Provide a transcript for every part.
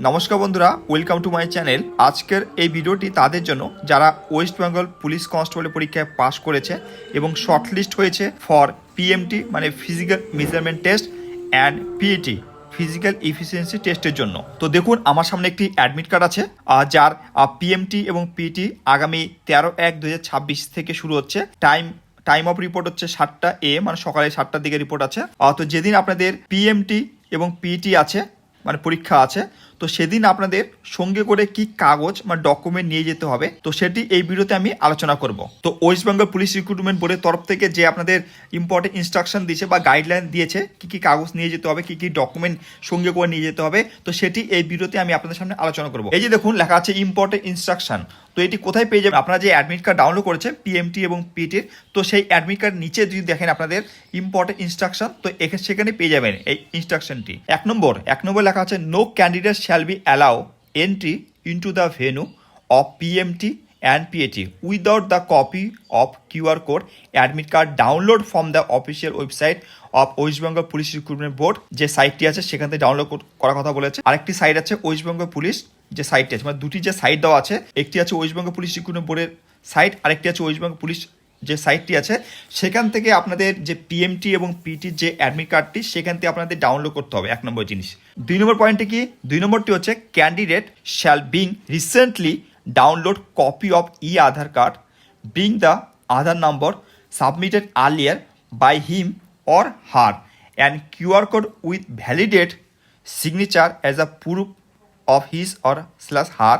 নমস্কার বন্ধুরা, welcome to my channel. আজকের এই ভিডিওটি তাদের জন্য যারা ওয়েস্ট বেঙ্গল পুলিশ কনস্টেবলের পরীক্ষায় পাস করেছে এবং শর্টলিস্ট হয়েছে ফর পিএমটি মানে physical measurement test and PET physical efficiency টেস্টের জন্য। তো দেখুন, আমার সামনে একটি অ্যাডমিট কার্ড আছে যার পিএমটি এবং পিইটি আগামী 13/1/2026 থেকে শুরু হচ্ছে। টাইম অফ রিপোর্ট হচ্ছে 7টা AM, মানে সকালে 7টার দিকে রিপোর্ট আছে। তো যেদিন আপনাদের পিএমটি এবং পিইটি আছে মানে পরীক্ষা আছে, তো সেদিন আপনাদের সঙ্গে করে কি কাগজ বা ডকুমেন্ট নিয়ে যেতে হবে, তো সেটি এই ভিডিওতে আমি আলোচনা করব। তো ওয়েস্ট বেঙ্গল পুলিশ রিক্রুটমেন্ট বোর্ডের তরফ থেকে যে আপনাদের ইম্পর্টেন্ট ইনস্ট্রাকশন দিয়েছে বা গাইডলাইন দিয়েছে কি কি কাগজ নিয়ে যেতে হবে, কি কি ডকুমেন্ট সঙ্গে করে নিয়ে যেতে হবে, তো সেটি এই ভিডিওতে আমি আপনাদের সামনে আলোচনা করব। এই যে দেখুন, লেখা আছে ইম্পর্টেন্ট ইনস্ট্রাকশন। তো এটি কোথায় পেয়ে যাবেন? আপনারা যে অ্যাডমিট কার্ড ডাউনলোড করেছেন পিএমটি এবং পিটির, তো সেই অ্যাডমিট কার্ড নিচে যদি দেখেন আপনাদের ইম্পর্টেন্ট ইনস্ট্রাকশন, তো সেখানে পেয়ে যাবেন এই ইনস্ট্রাকশনটি। এক নম্বর লেখা আছে no candidate shall be allow entry into the venue of PMT and PAT without the copy of QR code admit card download from the official website of West Bengal Police Recruitment Board। যে সাইটটি আছে সেখান থেকে download করার কথা বলেছে। আরেকটি site আছে ওয়েস্ট বেঙ্গল পুলিশ যে সাইটটি আছে, মানে দুটি যে সাইট দেওয়া আছে, একটি আছে ওয়েস্ট বেঙ্গল পুলিশ রিক্রুটমেন্ট বোর্ডের সাইট, আরেকটি আছে ওয়েস্ট বেঙ্গল পুলিশ যে সাইটটি আছে, সেখান থেকে আপনাদের যে পিএমটি এবং পিটির যে অ্যাডমিট কার্ডটি সেখান থেকে আপনাদের ডাউনলোড করতে হবে। এক নম্বর জিনিস। 2 নম্বর পয়েন্টে কি? 2 নম্বরটি হচ্ছে candidate shall being recently download copy of e-Aadhaar card, bring the Aadhaar number submitted earlier by him or her and QR code with validate signature as a proof of his or / her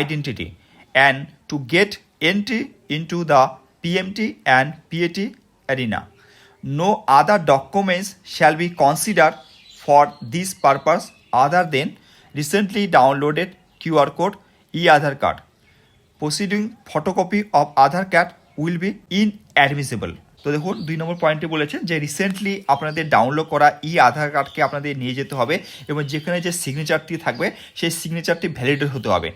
identity and to get entry into the PMT and PAT arena. No other documents shall be considered for this purpose other than recently downloaded QR code e-Aadhaar card. Proceeding photocopy of Aadhaar card will be inadmissible। তো দেখুন, 2 নম্বর পয়েন্টে বলেছে যে recently আপনাদের download করা আধার কার্ডকে আপনাদের নিয়ে যেতে হবে এবং যেখানে যে সিগনেচারটি থাকবে সেই সিগনেচারটি ভ্যালিডেট হতে হবে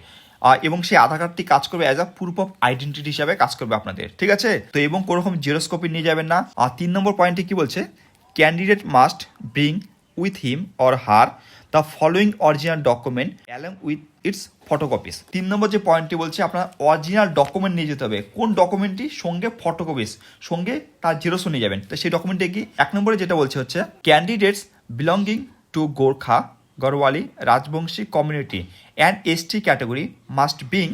এবং সেই আধার কার্ডটি কাজ করবে as a proof of identity হিসাবে কাজ করবে আপনাদের, ঠিক আছে? তো এবং কোনো রকম জেরক্স কপি নিয়ে যাবেন না। আর 3 নম্বর পয়েন্টে কি বলছে? Candidate must bring with him or her the following original document along with its photocopies. 3 নম্বর যে পয়েন্টটি বলছে আপনার অরিজিনাল ডকুমেন্ট নিয়ে যেতে হবে। কোন ডকুমেন্টটি? সঙ্গে ফটোকপিস, সঙ্গে তার জেরক্সও নিয়ে যাবেন। তো সেই ডকুমেন্টে কি? 1 নম্বরে যেটা বলছে হচ্ছে candidates belonging to Gorkha Garhwali Rajbanshi community and ST category must bring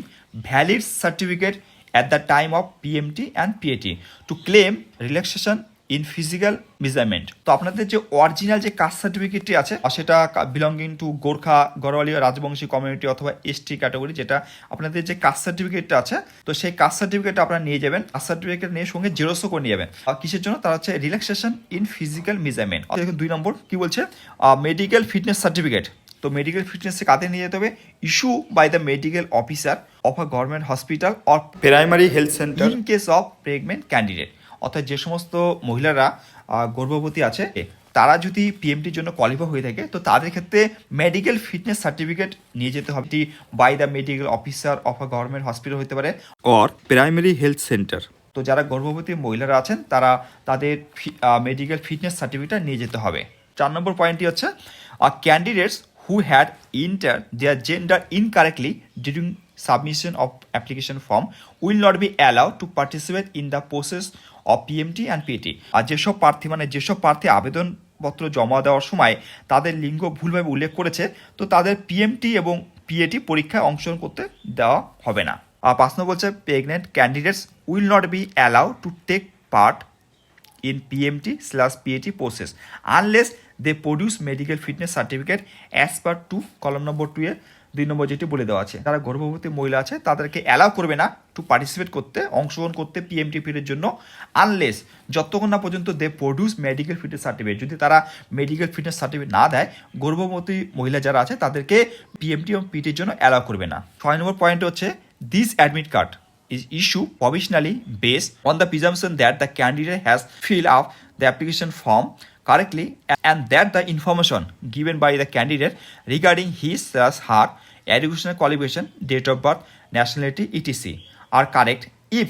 valid certificate at the time of PMT and PAT to claim relaxation in physical measurement. তো আপনাদের যে অরিজিনাল যে কাস্ট সার্টিফিকেটটি আছে সেটা belonging to Gorkha Garhwali Rajbanshi community অথবা ST ক্যাটাগরি, যেটা আপনাদের যে কাস্ট সার্টিফিকেটটা আছে, তো সেই কাস্ট সার্টিফিকেটটা আপনারা নিয়ে যাবেন। কাস্ট সার্টিফিকেট নিয়ে সঙ্গে জেরক্সও করে নিয়ে যাবেন। কিসের জন্য? তার হচ্ছে রিল্যাক্সেশন ইন ফিজিক্যাল মেজারমেন্ট। দেখুন 2 নম্বর কি বলছে? Medical fitness certificate. তো মেডিকেল ফিটনেসে কাদের নিয়ে যেতে হবে? Issue by the medical officer of a government hospital or primary health centre in case of pregnant candidate. অর্থাৎ যে সমস্ত মহিলারা গর্ভবতী আছে তারা যদি পিএমটির জন্য কোয়ালিফাই হয়ে থাকে, তো তাদের ক্ষেত্রে মেডিকেল ফিটনেস সার্টিফিকেট নিয়ে যেতে হবে by the medical officer of a government hospital হতে পারে অর প্রাইমারি হেলথ সেন্টার। তো যারা গর্ভবতী মহিলারা আছেন তারা তাদের মেডিকেল ফিটনেস সার্টিফিকেট নিয়ে যেতে হবে। 4 নম্বর পয়েন্টটি হচ্ছে candidates who had entered their gender incorrectly during submission of application form will not be allowed to participate in the process of PMT and PAT। আর যেসব প্রার্থী আবেদনপত্র জমা দেওয়ার সময় তাদের লিঙ্গ ভুলভাবে উল্লেখ করেছে, তো তাদের পিএমটি এবং পিএটি পরীক্ষায় অংশগ্রহণ করতে দেওয়া হবে না। আর 5 নম্বর বলছে pregnant candidates will not be allowed to take part in PMT/PAT process unless they produce medical fitness certificate as per 2 column number 2 এ 2 নম্বর যেটি বলে দেওয়া আছে। যারা গর্ভবতী মহিলা আছে তাদেরকে অ্যালাউ করবে না টু পার্টিসিপেট করতে, অংশগ্রহণ করতে পিএমটি পিরিয়ডের জন্য, আনলেস যতক্ষণ না পর্যন্ত দে প্রডিউস মেডিকেল ফিটনেস সার্টিফিকেট। যদি তারা মেডিকেল ফিটনেস সার্টিফিকেট না দেয়, গর্ভবতী মহিলা যারা আছে তাদেরকে পিএমটি এবং পিটির জন্য অ্যালাউ করবে না। 6 নম্বর পয়েন্ট হচ্ছে this admit card is issued provisionally based on the presumption that the candidate has filled out the application form correctly and that the information given by the candidate regarding his/her educational qualification, date of birth, nationality, etc. are correct. If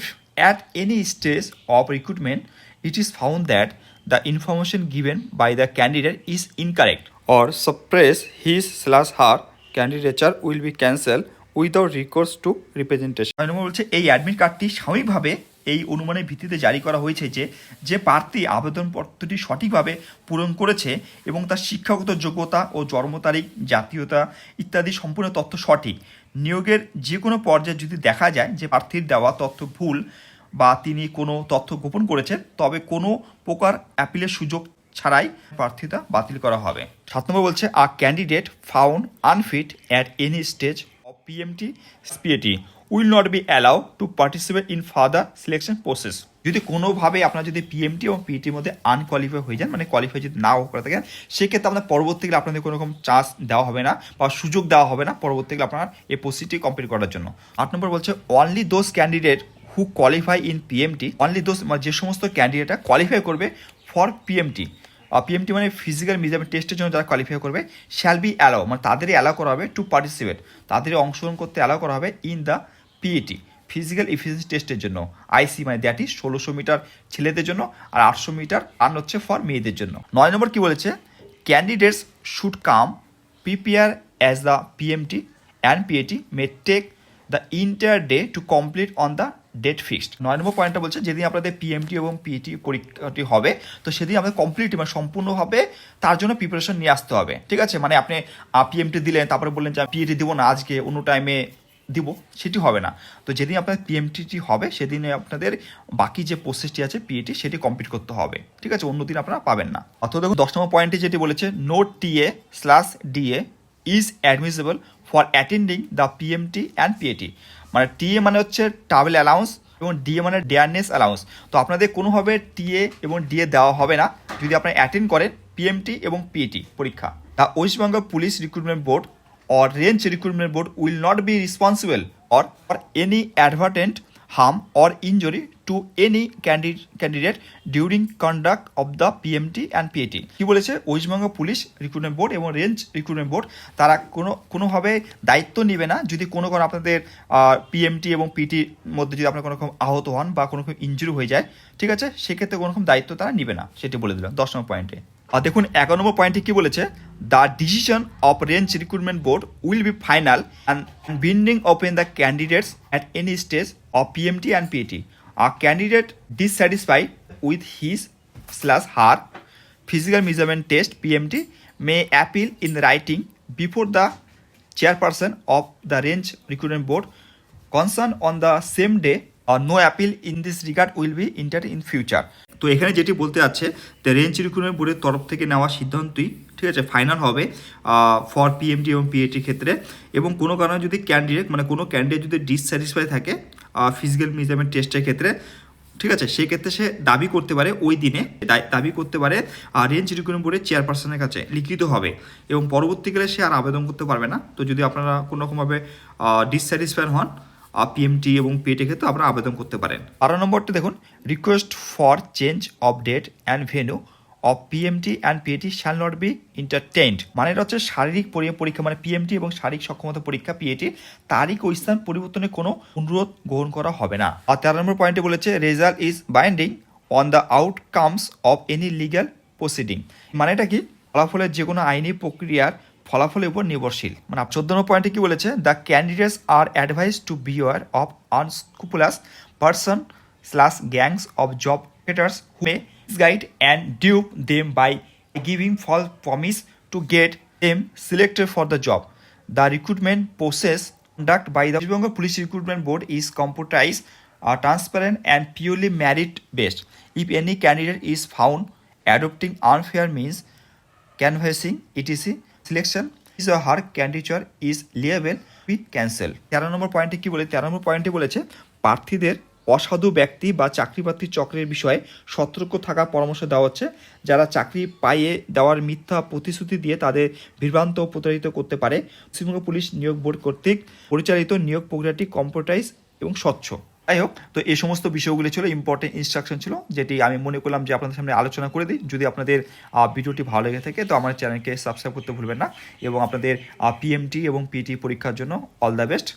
at any stage of recruitment it is found that the information given by the candidate is incorrect or suppress his/her candidature will be cancel without recourse to representation. 9 নম্বর বলছে এই admit কার্ডটি স্বাভাবিকভাবে এই অনুমানের ভিত্তিতে জারি করা হয়েছে যে যে প্রার্থী আবেদনপত্রটি সঠিকভাবে পূরণ করেছে এবং তার শিক্ষাগত যোগ্যতা ও জন্ম তারিখ, জাতীয়তা ইত্যাদি সম্পূর্ণ তথ্য সঠিক। নিয়োগের যে কোনো পর্যায়ে যদি দেখা যায় যে প্রার্থীর দেওয়া তথ্য ভুল বা তিনি কোনো তথ্য গোপন করেছেন, তবে কোনো প্রকার অ্যাপিলের সুযোগ ছাড়াই প্রার্থিতা বাতিল করা হবে। 7 নম্বর বলছে আ candidate found unfit at any stage of PMT PAT will not B allow to participate in further selection process. যদি কোনোভাবে আপনার যদি পিএমটি এবং পিইটির মধ্যে আনকোয়ালিফাই হয়ে যান, মানে কোয়ালিফাই যদি নাও করে থাকেন, সেক্ষেত্রে আপনার পরবর্তীকালে আপনাদের কোনো রকম চান্স দেওয়া হবে না বা সুযোগ দেওয়া হবে না পরবর্তীকালে আপনার এই প্রসেসটি কমপ্লিট করার জন্য। 8 নম্বর বলছে only those candidate who qualify in PMT, only those যে সমস্ত ক্যান্ডিডেটরা কোয়ালিফাই করবে ফর পিএমটি, পিএমটি মানে ফিজিক্যাল মেজারমেন্ট টেস্টের জন্য যারা কোয়ালিফাই করবে, শ্যাল বি অ্যালাউ মানে তাদেরই অ্যালাউ করা হবে টু পার্টিসিপেট, তাদেরই অংশগ্রহণ করতে অ্যালাউ করা হবে in the PET physical efficiency টেস্টের জন্য। আইসি মানে দ্যাট ইজ 1600 মিটার ছেলেদের জন্য আর 800 মিটার রান হচ্ছে ফর মেয়েদের জন্য। 9 নম্বর কি বলেছে candidates should come prepare as the PMT and PAT may take the entire day to complete on the date fixed. 9 নম্বর পয়েন্টটা বলছে যেদিন আপনাদের পিএমটি এবং পিইটি পরীক্ষাটি হবে, তো সেদিন আমাদের কমপ্লিট মানে সম্পূর্ণভাবে তার জন্য প্রিপারেশন নিয়ে আসতে হবে। ঠিক আছে, মানে আপনি পিএমটি দিলেন তারপরে বললেন যে পিইটি দিব না আজকে অন্য টাইমে দিব, সেটি হবে না। তো যেদিন আপনার পিএমটিটি হবে সেদিনে আপনাদের বাকি যে প্রসেসটি আছে পিইটি সেটি কমপ্লিট করতে হবে। ঠিক আছে, অন্যদিন আপনারা পাবেন না। অথবা দেখুন 10 নম্বর পয়েন্টে যেটি বলেছে no TA/DA is admissible for attending the PMT and PAT. মানে টিএ মানে হচ্ছে ট্রাভেল অ্যালাউন্স এবং ডিএ মানে ডেয়ারনেস অ্যালাউন্স। তো আপনাদের কোনোভাবে টিএ এবং ডিএ দেওয়া হবে না যদি আপনারা অ্যাটেন্ড করেন পিএমটি এবং পিইটি পরীক্ষা। The West Bengal police recruitment board or range recruitment board will not be responsible or for any advertent harm or injury to any candidate during conduct of the PMT and PAT। কি বলেছে West Bengal police recruitment board এবং range recruitment board তারা কোনোভাবে দায়িত্ব নেবে না যদি কোনো আপনাদের পিএমটি এবং পিটির মধ্যে যদি আপনার কোনো রকম আহত হন বা কোনো রকম ইনজুরি হয়ে যায়, ঠিক আছে, সেক্ষেত্রে কোনো রকম দায়িত্ব তারা নেবে না, সেটি বলে দিলাম 10 নম্বর পয়েন্টে। আর দেখুন 11 নম্বর পয়েন্টে কি বলেছে the decision of range recruitment board will be final and binding upon the candidates at any stage of PMT and PAT. A candidate dissatisfied with his/her physical measurement test PMT may appeal in writing before the chairperson of the range recruitment board concerned on the same day or no appeal in this regard will be entered in future। তো এখানে যেটি বলতে যাচ্ছে the range recruitment বোর্ডের তরফ থেকে নেওয়া সিদ্ধান্তই ঠিক আছে ফাইনাল হবে ফর পিএমটি এবং পিএটির ক্ষেত্রে, এবং কোনো কারণে যদি ক্যান্ডিডেট মানে কোনো ক্যান্ডিডেট যদি ডিসস্যাটিসফাই থাকে ফিজিক্যাল মেজারমেন্ট টেস্টের ক্ষেত্রে, ঠিক আছে, সেক্ষেত্রে সে দাবি করতে পারে ওই দিনে দাবি করতে পারে রেঞ্জ রিক্রুটমেন্ট বোর্ডের চেয়ারপারসনের কাছে লিখিত হবে, এবং পরবর্তীকালে সে আর আবেদন করতে পারবে না। তো যদি আপনারা কোনো রকমভাবে ডিসস্যাটিসফাই হন পিএমটি এবং পিএটি ক্ষেত্রে আপনারা আবেদন করতে পারেন। 12 নম্বরটি দেখুন request for change of date and venue of PMT and PAT shall not be entertained. মানে এটা হচ্ছে শারীরিক পরীক্ষা মানে পিএমটি এবং শারীরিক সক্ষমতা পরীক্ষা পিএটি তারিখ ও স্থান পরিবর্তনের কোনো অনুরোধ গ্রহণ করা হবে না। আর 13 নম্বর পয়েন্টে বলেছে result is binding on the outcomes of any legal proceeding. মানে এটা কি ফলাফলের যে কোনো আইনি প্রক্রিয়ার ফলাফলের উপর নির্ভরশীল। মানে 14 নম্বর পয়েন্টে কি বলেছে the candidates are advised to beware of unscrupulous persons gangs of job getters who may misguide and dupe them by giving false promise to get them selected for the job. The recruitment process conducted by the West Bengal Police Recruitment Board is computerized, transparent and purely merit based. If any candidate is found adopting unfair means, canvassing etc, selection his or her candidature is liable with cancel। 13 নম্বর পয়েন্টে কি বলে 13 নম্বর পয়েন্টে বলেছে প্রার্থীদের অসাধু ব্যক্তি বা চাকরি প্রার্থী চক্রের বিষয়ে সতর্ক থাকার পরামর্শ দেওয়া হচ্ছে, যারা চাকরি পাইয়ে দেওয়ার মিথ্যা প্রতিশ্রুতি দিয়ে তাদের বিভ্রান্ত ও প্রতারিত করতে পারে। পশ্চিমবঙ্গ পুলিশ নিয়োগ বোর্ড কর্তৃক পরিচালিত নিয়োগ প্রক্রিয়াটি কম্পিউটারাইজ এবং স্বচ্ছ। যাই হোক, তো এই সমস্ত বিষয়গুলি ছিল ইম্পর্টেন্ট ইনস্ট্রাকশন ছিল, যেটি আমি মনে করলাম যে আপনাদের সামনে আলোচনা করে দিই। যদি আপনাদের ভিডিওটি ভালো লেগে থাকে তো আমার চ্যানেলকে সাবস্ক্রাইব করতে ভুলবেন না, এবং আপনাদের পিএমটি এবং পিটি পরীক্ষার জন্য অল দ্য বেস্ট।